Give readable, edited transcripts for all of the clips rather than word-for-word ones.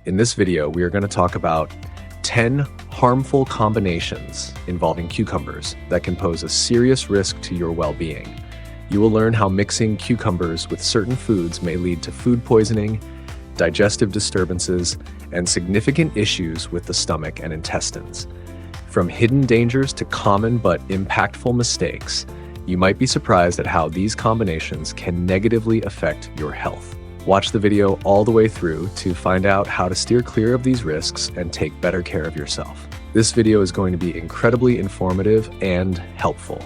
In this video, we are going to talk about 10 harmful combinations involving cucumbers that can pose a serious risk to your well-being. You will learn how mixing cucumbers with certain foods may lead to food poisoning, digestive disturbances, and significant issues with the stomach and intestines. From hidden dangers to common but impactful mistakes, you might be surprised at how these combinations can negatively affect your health. Watch the video all the way through to find out how to steer clear of these risks and take better care of yourself. This video is going to be incredibly informative and helpful.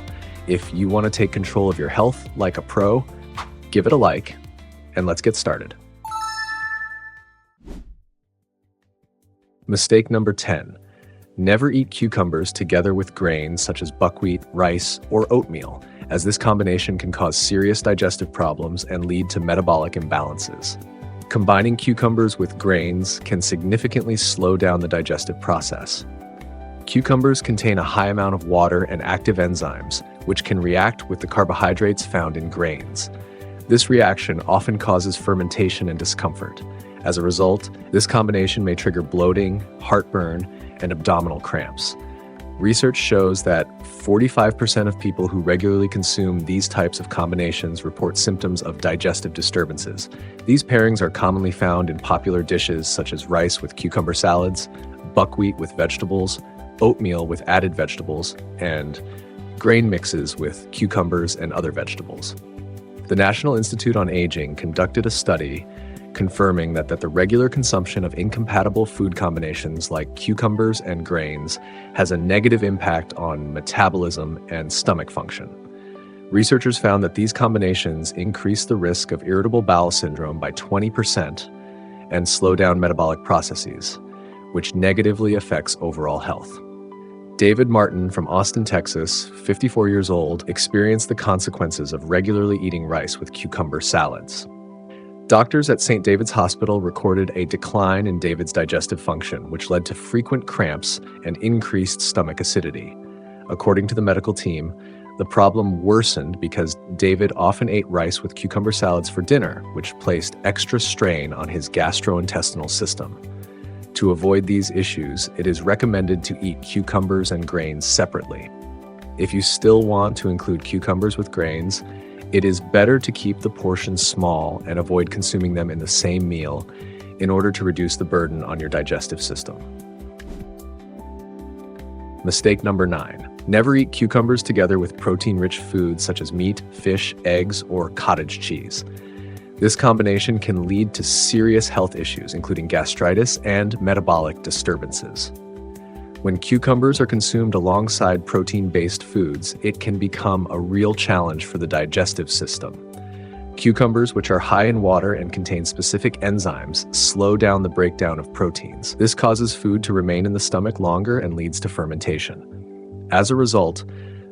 If you want to take control of your health like a pro, give it a like, and let's get started. Mistake number 10. Never eat cucumbers together with grains such as buckwheat, rice, or oatmeal, as this combination can cause serious digestive problems and lead to metabolic imbalances. Combining cucumbers with grains can significantly slow down the digestive process. Cucumbers contain a high amount of water and active enzymes, which can react with the carbohydrates found in grains. This reaction often causes fermentation and discomfort. As a result, this combination may trigger bloating, heartburn, and abdominal cramps. Research shows that 45% of people who regularly consume these types of combinations report symptoms of digestive disturbances. These pairings are commonly found in popular dishes such as rice with cucumber salads, buckwheat with vegetables, oatmeal with added vegetables, and grain mixes with cucumbers and other vegetables. The National Institute on Aging conducted a study confirming that the regular consumption of incompatible food combinations like cucumbers and grains has a negative impact on metabolism and stomach function. Researchers found that these combinations increase the risk of irritable bowel syndrome by 20% and slow down metabolic processes, which negatively affects overall health. David Martin from Austin, Texas, 54 years old, experienced the consequences of regularly eating rice with cucumber salads. Doctors at St. David's Hospital recorded a decline in David's digestive function, which led to frequent cramps and increased stomach acidity. According to the medical team, the problem worsened because David often ate rice with cucumber salads for dinner, which placed extra strain on his gastrointestinal system. To avoid these issues, it is recommended to eat cucumbers and grains separately. If you still want to include cucumbers with grains, it is better to keep the portions small and avoid consuming them in the same meal in order to reduce the burden on your digestive system. Mistake number 9. Never eat cucumbers together with protein-rich foods such as meat, fish, eggs, or cottage cheese. This combination can lead to serious health issues, including gastritis and metabolic disturbances. When cucumbers are consumed alongside protein-based foods, it can become a real challenge for the digestive system. Cucumbers, which are high in water and contain specific enzymes, slow down the breakdown of proteins. This causes food to remain in the stomach longer and leads to fermentation. As a result,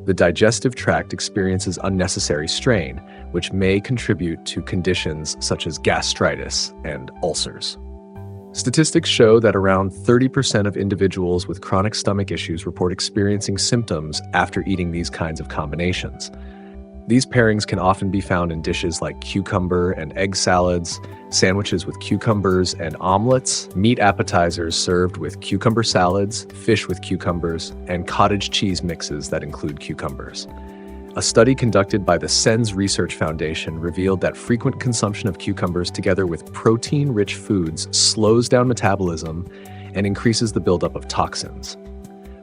the digestive tract experiences unnecessary strain, which may contribute to conditions such as gastritis and ulcers. Statistics show that around 30% of individuals with chronic stomach issues report experiencing symptoms after eating these kinds of combinations. These pairings can often be found in dishes like cucumber and egg salads, sandwiches with cucumbers and omelets, meat appetizers served with cucumber salads, fish with cucumbers, and cottage cheese mixes that include cucumbers. A study conducted by the SENS Research Foundation revealed that frequent consumption of cucumbers together with protein-rich foods slows down metabolism and increases the buildup of toxins.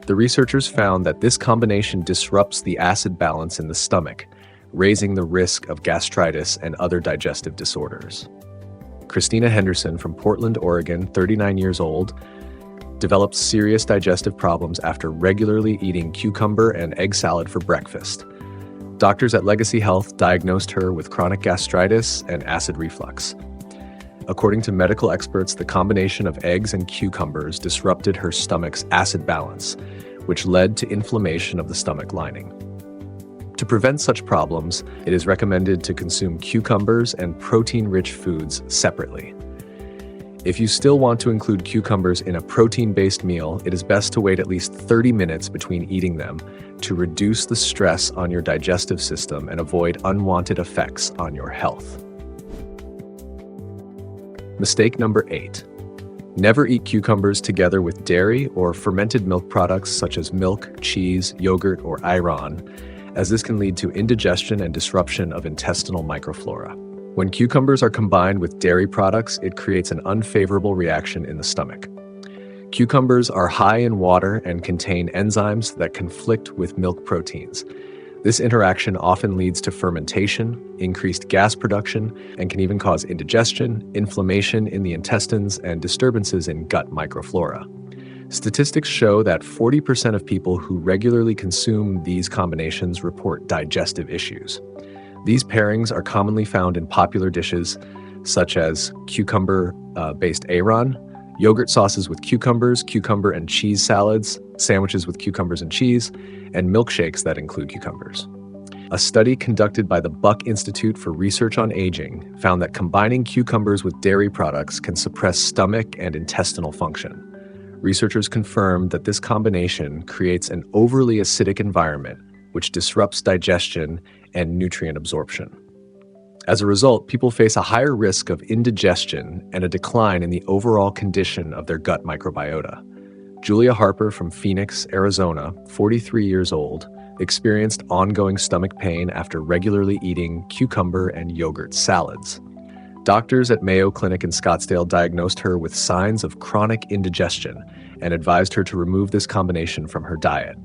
The researchers found that this combination disrupts the acid balance in the stomach, raising the risk of gastritis and other digestive disorders. Christina Henderson from Portland, Oregon, 39 years old, developed serious digestive problems after regularly eating cucumber and egg salad for breakfast. Doctors at Legacy Health diagnosed her with chronic gastritis and acid reflux. According to medical experts, the combination of eggs and cucumbers disrupted her stomach's acid balance, which led to inflammation of the stomach lining. To prevent such problems, it is recommended to consume cucumbers and protein-rich foods separately. If you still want to include cucumbers in a protein-based meal, it is best to wait at least 30 minutes between eating them to reduce the stress on your digestive system and avoid unwanted effects on your health. Mistake number 8. Never eat cucumbers together with dairy or fermented milk products such as milk, cheese, yogurt, or ayran, as this can lead to indigestion and disruption of intestinal microflora. When cucumbers are combined with dairy products, it creates an unfavorable reaction in the stomach. Cucumbers are high in water and contain enzymes that conflict with milk proteins. This interaction often leads to fermentation, increased gas production, and can even cause indigestion, inflammation in the intestines, and disturbances in gut microflora. Statistics show that 40% of people who regularly consume these combinations report digestive issues. These pairings are commonly found in popular dishes such as cucumber-based ayran, yogurt sauces with cucumbers, cucumber and cheese salads, sandwiches with cucumbers and cheese, and milkshakes that include cucumbers. A study conducted by the Buck Institute for Research on Aging found that combining cucumbers with dairy products can suppress stomach and intestinal function. Researchers confirmed that this combination creates an overly acidic environment, which disrupts digestion and nutrient absorption. As a result, people face a higher risk of indigestion and a decline in the overall condition of their gut microbiota. Julia Harper from Phoenix, Arizona, 43 years old, experienced ongoing stomach pain after regularly eating cucumber and yogurt salads. Doctors at Mayo Clinic in Scottsdale diagnosed her with signs of chronic indigestion and advised her to remove this combination from her diet.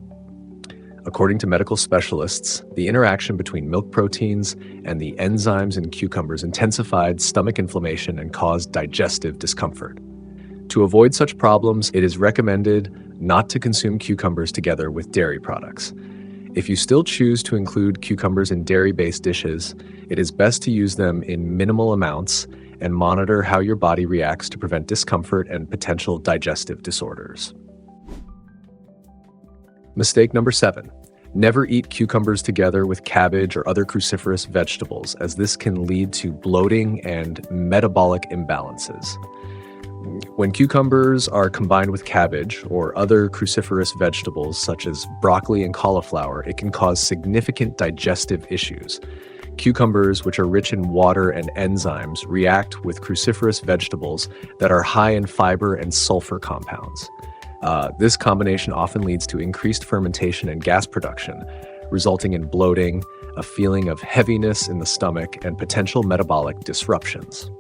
According to medical specialists, the interaction between milk proteins and the enzymes in cucumbers intensified stomach inflammation and caused digestive discomfort. To avoid such problems, it is recommended not to consume cucumbers together with dairy products. If you still choose to include cucumbers in dairy-based dishes, it is best to use them in minimal amounts and monitor how your body reacts to prevent discomfort and potential digestive disorders. Mistake number 7. Never eat cucumbers together with cabbage or other cruciferous vegetables, as this can lead to bloating and metabolic imbalances. When cucumbers are combined with cabbage or other cruciferous vegetables such as broccoli and cauliflower, it can cause significant digestive issues. Cucumbers, which are rich in water and enzymes, react with cruciferous vegetables that are high in fiber and sulfur compounds. This combination often leads to increased fermentation and gas production, resulting in bloating, a feeling of heaviness in the stomach, and potential metabolic disruptions.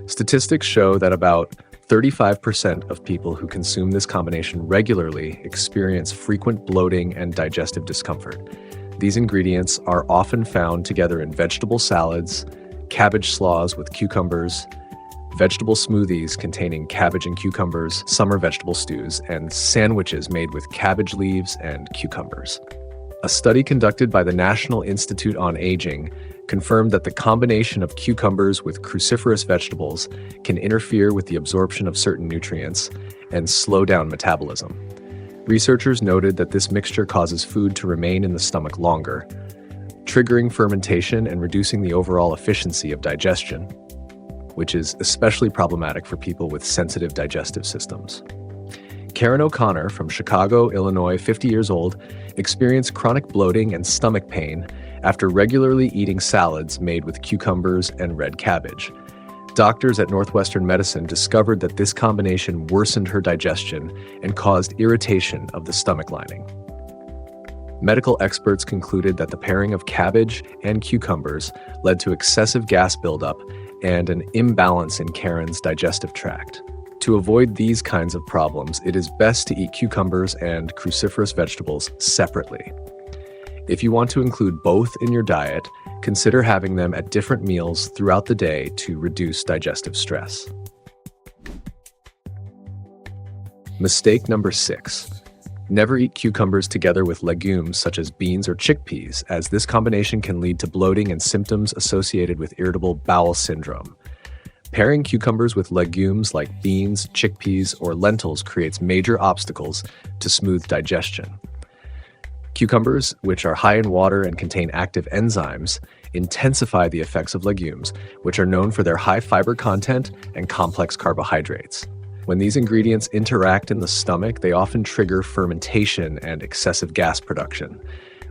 Statistics show that about 35% of people who consume this combination regularly experience frequent bloating and digestive discomfort. These ingredients are often found together in vegetable salads, cabbage slaws with cucumbers, vegetable smoothies containing cabbage and cucumbers, summer vegetable stews, and sandwiches made with cabbage leaves and cucumbers. A study conducted by the National Institute on Aging confirmed that the combination of cucumbers with cruciferous vegetables can interfere with the absorption of certain nutrients and slow down metabolism. Researchers noted that this mixture causes food to remain in the stomach longer, triggering fermentation and reducing the overall efficiency of digestion, which is especially problematic for people with sensitive digestive systems. Karen O'Connor from Chicago, Illinois, 50 years old, experienced chronic bloating and stomach pain after regularly eating salads made with cucumbers and red cabbage. Doctors at Northwestern Medicine discovered that this combination worsened her digestion and caused irritation of the stomach lining. Medical experts concluded that the pairing of cabbage and cucumbers led to excessive gas buildup and an imbalance in Karen's digestive tract. To avoid these kinds of problems, it is best to eat cucumbers and cruciferous vegetables separately. If you want to include both in your diet, consider having them at different meals throughout the day to reduce digestive stress. Mistake number 6. Never eat cucumbers together with legumes such as beans or chickpeas, as this combination can lead to bloating and symptoms associated with irritable bowel syndrome. Pairing cucumbers with legumes like beans, chickpeas, or lentils creates major obstacles to smooth digestion. Cucumbers, which are high in water and contain active enzymes, intensify the effects of legumes, which are known for their high fiber content and complex carbohydrates. When these ingredients interact in the stomach, they often trigger fermentation and excessive gas production,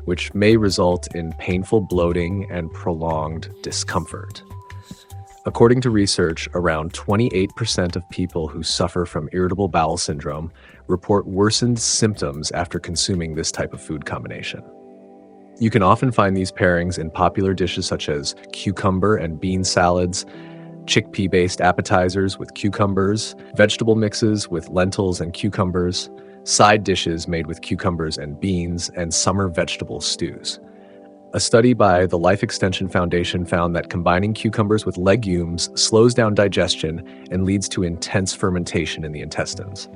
which may result in painful bloating and prolonged discomfort. According to research, around 28% of people who suffer from irritable bowel syndrome report worsened symptoms after consuming this type of food combination. You can often find these pairings in popular dishes such as cucumber and bean salads, chickpea-based appetizers with cucumbers, vegetable mixes with lentils and cucumbers, side dishes made with cucumbers and beans, and summer vegetable stews. A study by the Life Extension Foundation found that combining cucumbers with legumes slows down digestion and leads to intense fermentation in the intestines.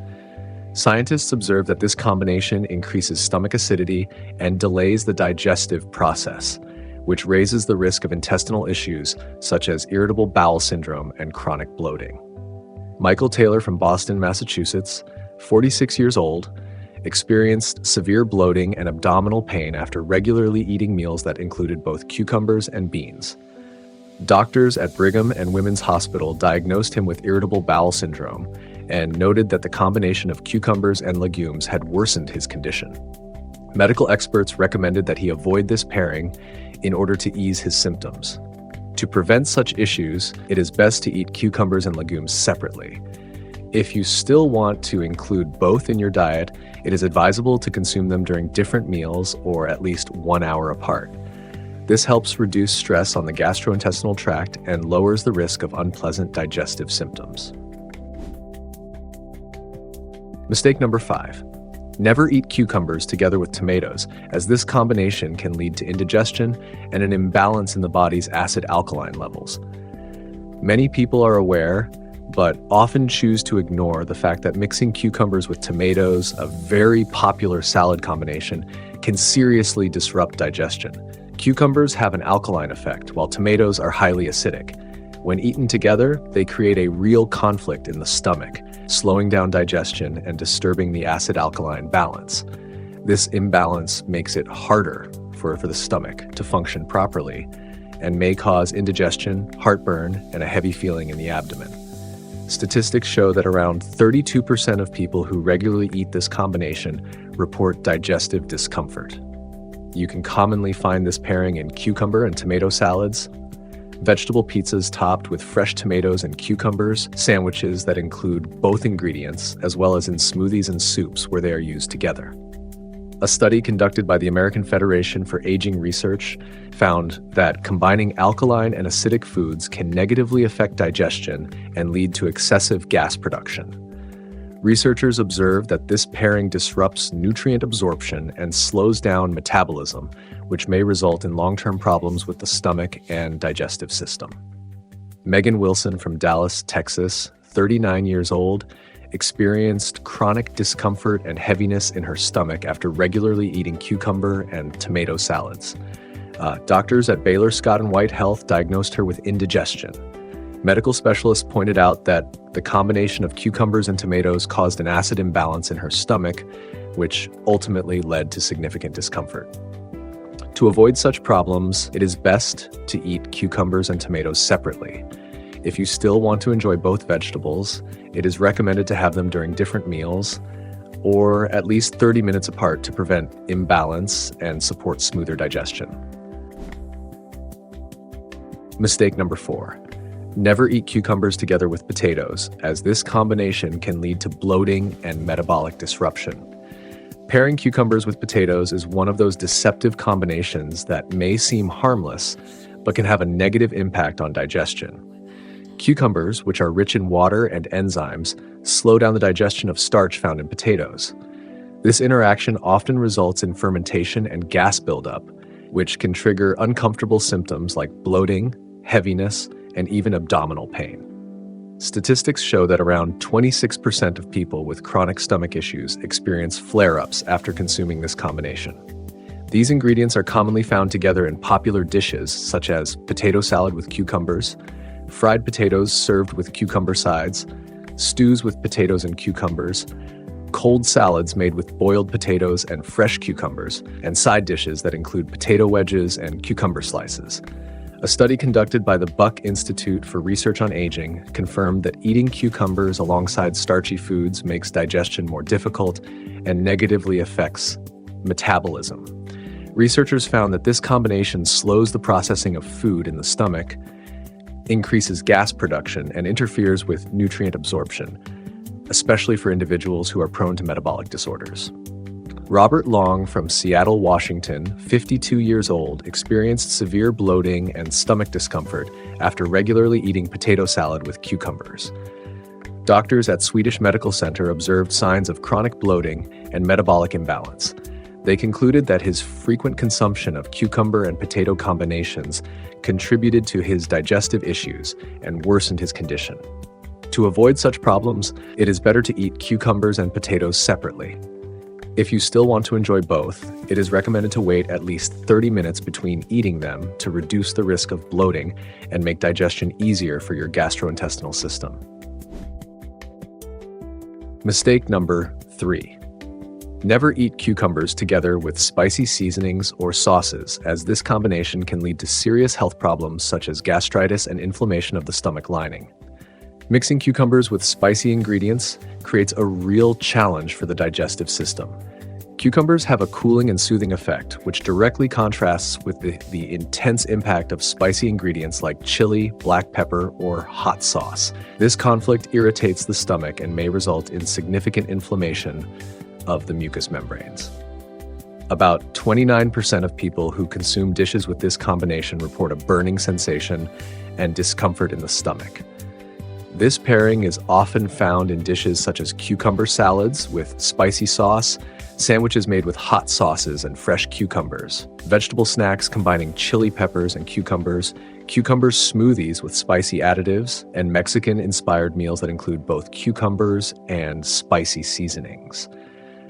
Scientists observe that this combination increases stomach acidity and delays the digestive process, which raises the risk of intestinal issues such as irritable bowel syndrome and chronic bloating. Michael Taylor from Boston, Massachusetts, 46 years old, experienced severe bloating and abdominal pain after regularly eating meals that included both cucumbers and beans. Doctors at Brigham and Women's Hospital diagnosed him with irritable bowel syndrome and noted that the combination of cucumbers and legumes had worsened his condition. Medical experts recommended that he avoid this pairing in order to ease his symptoms. To prevent such issues, it is best to eat cucumbers and legumes separately. If you still want to include both in your diet, it is advisable to consume them during different meals or at least 1 hour apart. This helps reduce stress on the gastrointestinal tract and lowers the risk of unpleasant digestive symptoms. Mistake number 5. Never eat cucumbers together with tomatoes, as this combination can lead to indigestion and an imbalance in the body's acid-alkaline levels. Many people are aware, but often choose to ignore the fact that mixing cucumbers with tomatoes, a very popular salad combination, can seriously disrupt digestion. Cucumbers have an alkaline effect, while tomatoes are highly acidic. When eaten together, they create a real conflict in the stomach, slowing down digestion and disturbing the acid-alkaline balance. This imbalance makes it harder for the stomach to function properly and may cause indigestion, heartburn, and a heavy feeling in the abdomen. Statistics show that around 32% of people who regularly eat this combination report digestive discomfort. You can commonly find this pairing in cucumber and tomato salads, vegetable pizzas topped with fresh tomatoes and cucumbers, sandwiches that include both ingredients, as well as in smoothies and soups where they are used together. A study conducted by the American Federation for Aging Research found that combining alkaline and acidic foods can negatively affect digestion and lead to excessive gas production. Researchers observed that this pairing disrupts nutrient absorption and slows down metabolism, which may result in long-term problems with the stomach and digestive system. Megan Wilson from Dallas, Texas, 39 years old, experienced chronic discomfort and heaviness in her stomach after regularly eating cucumber and tomato salads. Doctors at Baylor Scott & White Health diagnosed her with indigestion. Medical specialists pointed out that the combination of cucumbers and tomatoes caused an acid imbalance in her stomach, which ultimately led to significant discomfort. To avoid such problems, it is best to eat cucumbers and tomatoes separately. If you still want to enjoy both vegetables, it is recommended to have them during different meals or at least 30 minutes apart to prevent imbalance and support smoother digestion. Mistake number 4. Never eat cucumbers together with potatoes, as this combination can lead to bloating and metabolic disruption. Pairing cucumbers with potatoes is one of those deceptive combinations that may seem harmless, but can have a negative impact on digestion. Cucumbers, which are rich in water and enzymes, slow down the digestion of starch found in potatoes. This interaction often results in fermentation and gas buildup, which can trigger uncomfortable symptoms like bloating, heaviness, and even abdominal pain. Statistics show that around 26% of people with chronic stomach issues experience flare-ups after consuming this combination. These ingredients are commonly found together in popular dishes such as potato salad with cucumbers, fried potatoes served with cucumber sides, stews with potatoes and cucumbers, cold salads made with boiled potatoes and fresh cucumbers, and side dishes that include potato wedges and cucumber slices. A study conducted by the Buck Institute for Research on Aging confirmed that eating cucumbers alongside starchy foods makes digestion more difficult and negatively affects metabolism. Researchers found that this combination slows the processing of food in the stomach, increases gas production, and interferes with nutrient absorption, especially for individuals who are prone to metabolic disorders. Robert Long from Seattle, Washington, 52 years old, experienced severe bloating and stomach discomfort after regularly eating potato salad with cucumbers. Doctors at Swedish Medical Center observed signs of chronic bloating and metabolic imbalance. They concluded that his frequent consumption of cucumber and potato combinations contributed to his digestive issues and worsened his condition. To avoid such problems, it is better to eat cucumbers and potatoes separately. If you still want to enjoy both, it is recommended to wait at least 30 minutes between eating them to reduce the risk of bloating and make digestion easier for your gastrointestinal system. Mistake number 3. Never eat cucumbers together with spicy seasonings or sauces, as this combination can lead to serious health problems such as gastritis and inflammation of the stomach lining. Mixing cucumbers with spicy ingredients creates a real challenge for the digestive system. Cucumbers have a cooling and soothing effect, which directly contrasts with the intense impact of spicy ingredients like chili, black pepper, or hot sauce. This conflict irritates the stomach and may result in significant inflammation of the mucous membranes. About 29% of people who consume dishes with this combination report a burning sensation and discomfort in the stomach. This pairing is often found in dishes such as cucumber salads with spicy sauce, sandwiches made with hot sauces and fresh cucumbers, vegetable snacks combining chili peppers and cucumber smoothies with spicy additives, and Mexican-inspired meals that include both cucumbers and spicy seasonings.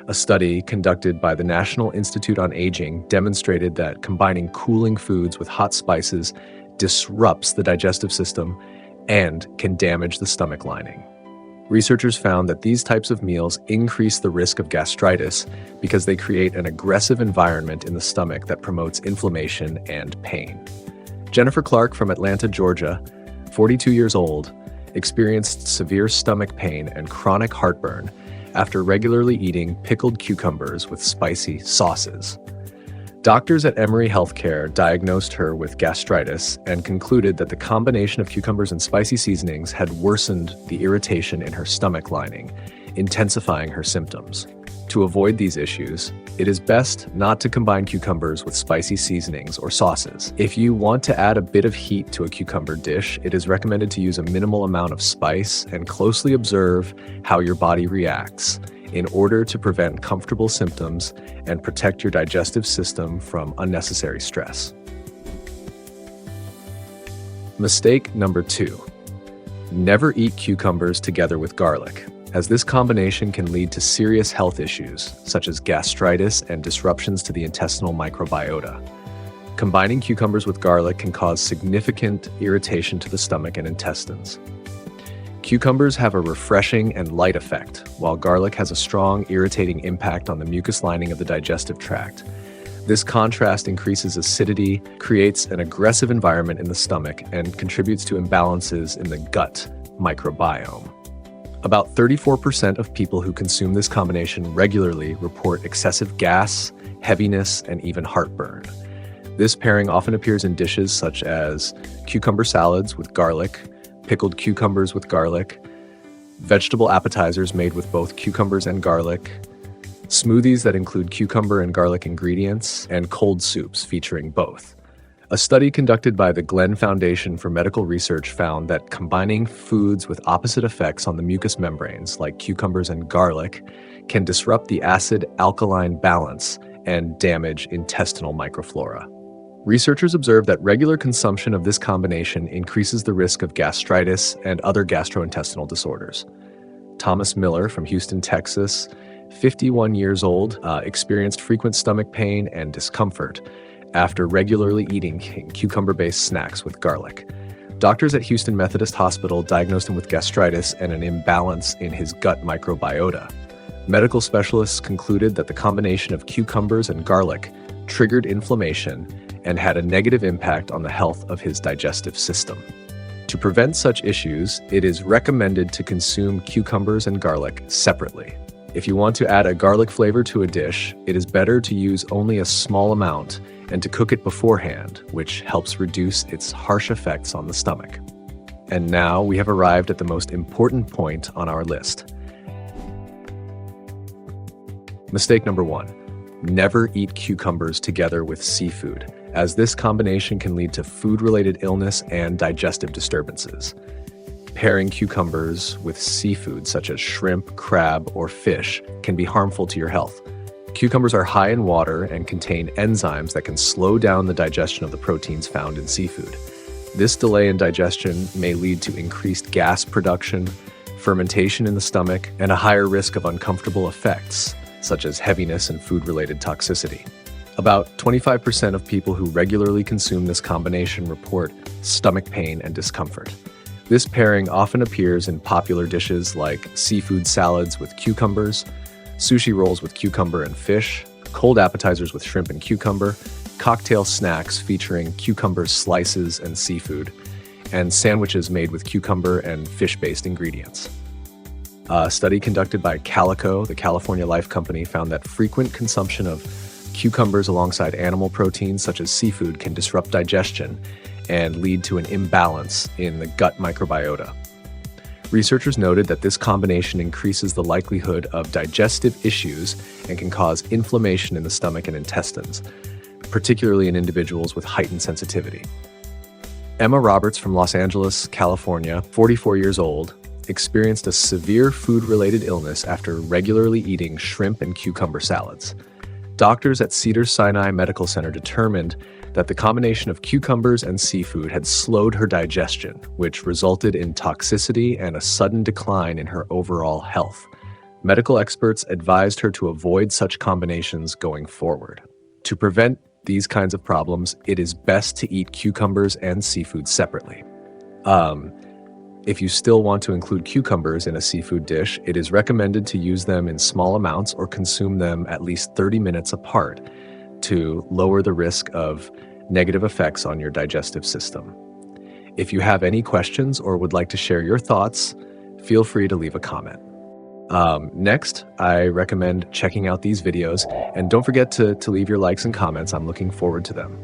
A study conducted by the National Institute on Aging demonstrated that combining cooling foods with hot spices disrupts the digestive system and can damage the stomach lining. Researchers found that these types of meals increase the risk of gastritis because they create an aggressive environment in the stomach that promotes inflammation and pain. Jennifer Clark from Atlanta, Georgia, 42 years old, experienced severe stomach pain and chronic heartburn after regularly eating pickled cucumbers with spicy sauces. Doctors at Emory Healthcare diagnosed her with gastritis and concluded that the combination of cucumbers and spicy seasonings had worsened the irritation in her stomach lining, intensifying her symptoms. To avoid these issues, it is best not to combine cucumbers with spicy seasonings or sauces. If you want to add a bit of heat to a cucumber dish, it is recommended to use a minimal amount of spice and closely observe how your body reacts in order to prevent uncomfortable symptoms and protect your digestive system from unnecessary stress. Mistake number 2. Never eat cucumbers together with garlic, as this combination can lead to serious health issues such as gastritis and disruptions to the intestinal microbiota. Combining cucumbers with garlic can cause significant irritation to the stomach and intestines. Cucumbers have a refreshing and light effect, while garlic has a strong, irritating impact on the mucous lining of the digestive tract. This contrast increases acidity, creates an aggressive environment in the stomach, and contributes to imbalances in the gut microbiome. About 34% of people who consume this combination regularly report excessive gas, heaviness, and even heartburn. This pairing often appears in dishes such as cucumber salads with garlic, pickled cucumbers with garlic, vegetable appetizers made with both cucumbers and garlic, smoothies that include cucumber and garlic ingredients, and cold soups featuring both. A study conducted by the Glenn Foundation for Medical Research found that combining foods with opposite effects on the mucous membranes, like cucumbers and garlic, can disrupt the acid-alkaline balance and damage intestinal microflora. Researchers observed that regular consumption of this combination increases the risk of gastritis and other gastrointestinal disorders. Thomas Miller from Houston, Texas, 51 years old, experienced frequent stomach pain and discomfort after regularly eating cucumber-based snacks with garlic. Doctors at Houston Methodist Hospital diagnosed him with gastritis and an imbalance in his gut microbiota. Medical specialists concluded that the combination of cucumbers and garlic triggered inflammation and had a negative impact on the health of his digestive system. To prevent such issues, it is recommended to consume cucumbers and garlic separately. If you want to add a garlic flavor to a dish, it is better to use only a small amount and to cook it beforehand, which helps reduce its harsh effects on the stomach. And now we have arrived at the most important point on our list. Mistake number 1. Never eat cucumbers together with seafood, as this combination can lead to food-related illness and digestive disturbances. Pairing cucumbers with seafood such as shrimp, crab, or fish can be harmful to your health. Cucumbers are high in water and contain enzymes that can slow down the digestion of the proteins found in seafood. This delay in digestion may lead to increased gas production, fermentation in the stomach, and a higher risk of uncomfortable effects, such as heaviness and food-related toxicity. About 25% of people who regularly consume this combination report stomach pain and discomfort. This pairing often appears in popular dishes like seafood salads with cucumbers, sushi rolls with cucumber and fish, cold appetizers with shrimp and cucumber, cocktail snacks featuring cucumber slices and seafood, and sandwiches made with cucumber and fish-based ingredients. A study conducted by Calico, the California Life Company, found that frequent consumption of cucumbers alongside animal proteins such as seafood can disrupt digestion and lead to an imbalance in the gut microbiota. Researchers noted that this combination increases the likelihood of digestive issues and can cause inflammation in the stomach and intestines, particularly in individuals with heightened sensitivity. Emma Roberts from Los Angeles, California, 44 years old, experienced a severe food-related illness after regularly eating shrimp and cucumber salads. Doctors at Cedars-Sinai Medical Center determined that the combination of cucumbers and seafood had slowed her digestion, which resulted in toxicity and a sudden decline in her overall health. Medical experts advised her to avoid such combinations going forward. To prevent these kinds of problems, it is best to eat cucumbers and seafood separately. If you still want to include cucumbers in a seafood dish, it is recommended to use them in small amounts or consume them at least 30 minutes apart to lower the risk of negative effects on your digestive system. If you have any questions or would like to share your thoughts, feel free to leave a comment. Next, I recommend checking out these videos, and don't forget to leave your likes and comments. I'm looking forward to them.